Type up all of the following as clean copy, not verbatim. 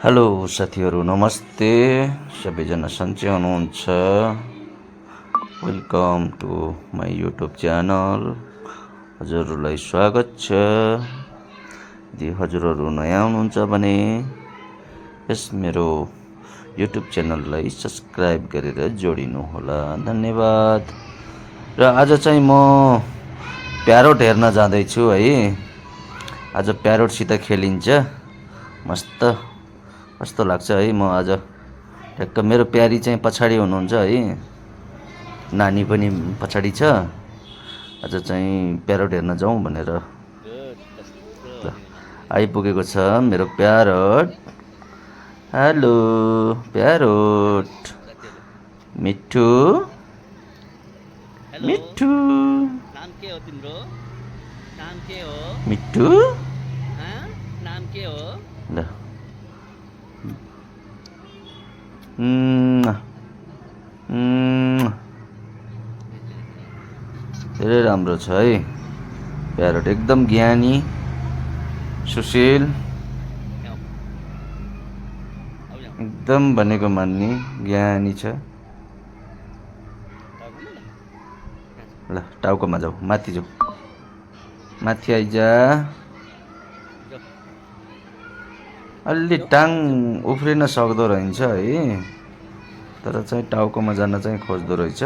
Hello साथीहरू, नमस्ते। सबैजना सन्चै हुनुहुन्छ? Welcome to my YouTube channel. हजुरहरूलाई स्वागत छ। यदि हजुरहरू नयाँ हुनुहुन्छ भने यस मेरो युट्युब च्यानललाई सब्सक्राइब गरेर जोडिनुहोला। धन्यवाद। र आज चाहिँ म प्यारोट हेर्न जाँदैछु है। आज प्यारोटसित खेलिन्छ। मस्त कस्तो लाग्छ है। म आज ठ्याक्क मेरो प्यारी चाहिँ पछाडि हुनुहुन्छ है, नानी पनि पछाडि छ। आज चाहिँ प्यारोट हेर्न जाउँ भनेर आइपुगेको छ मेरो प्यारोट। हेलो प्यारोट, मिठू मिठू। नाम के हो तिम्रो? नाम के हो? मिठू नाम के हो? ल धेरै राम्रो छ है प्यारोट, एकदम ज्ञानी, सुशील, एकदम भनेको मान्ने ज्ञानी छ। ल टाउकोमा जाऊ, माथि जाऊ, माथि आइजा। अलि टाङ उफ्रिन सक्दो रहन्छ है, तर चाहिँ टाउकोमा जान चाहिँ खोज्दो रहेछ।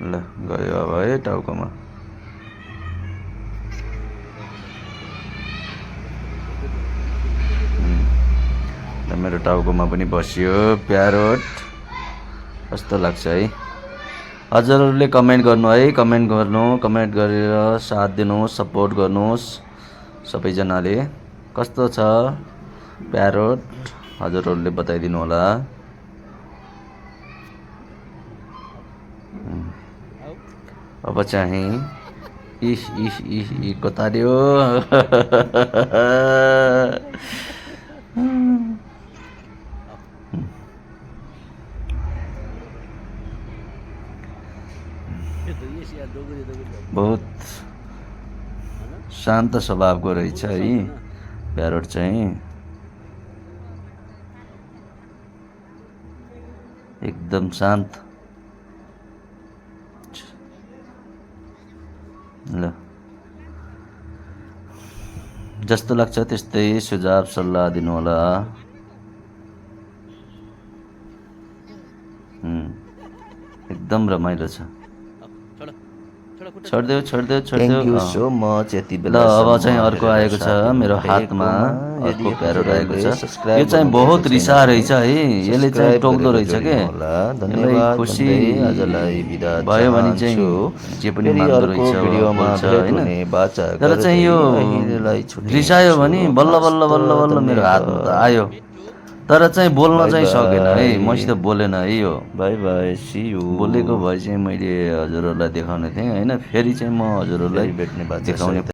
ल गयो अब है टाउकोमा। मेरो टाउकोमा पनि बस्यो प्यारोट। कस्तो लाग्छ है? हजुरहरूले कमेन्ट गर्नु है, कमेन्ट गरेर साथ दिनुहोस्, सपोर्ट गर्नुहोस् सबैजनाले। कस्तो छ प्यारोट हजुरहरूले बताइदिनु होला। अब चाहिँ इस कतार्यो। बहुत शान्त स्वभावको रहेछ है प्यारोट चाहिँ, एकदम शान्त। ल जस्तो लाग्छ त्यस्तै सुझाव सल्लाह दिनु होला। एकदम रमाइलो छ। छोडिदेऊ। Thank you so much. यति ल बेला अब चाहिँ अर्को आएको छ मेरो हातमा, अर्को प्यारोट आएको छ। यो चाहिँ बहुत रिसा रहेछ है, यसले चाहिँ टोक्दो रहेछ के। धन्यवाद। खुसी आजलाई बिदा भयो भने चाहिँ जे पनि मान्दो रहेछ बोल्छ हैन। तर चाहिँ यो रिसायो भने बल्ल बल्ल बल्ल बल्ल मेरो हातमा त आयो, तर चाहिँ बोल्न चाहिँ सकेन है, मसित बोलेन है। यो बाई बाई, सी यू। बोलेको भए चाहिँ मैले हजुरहरूलाई देखाउने थिएँ हैन। फेरि चाहिँ म हजुरहरूलाई भेट्ने बाचा देखाउने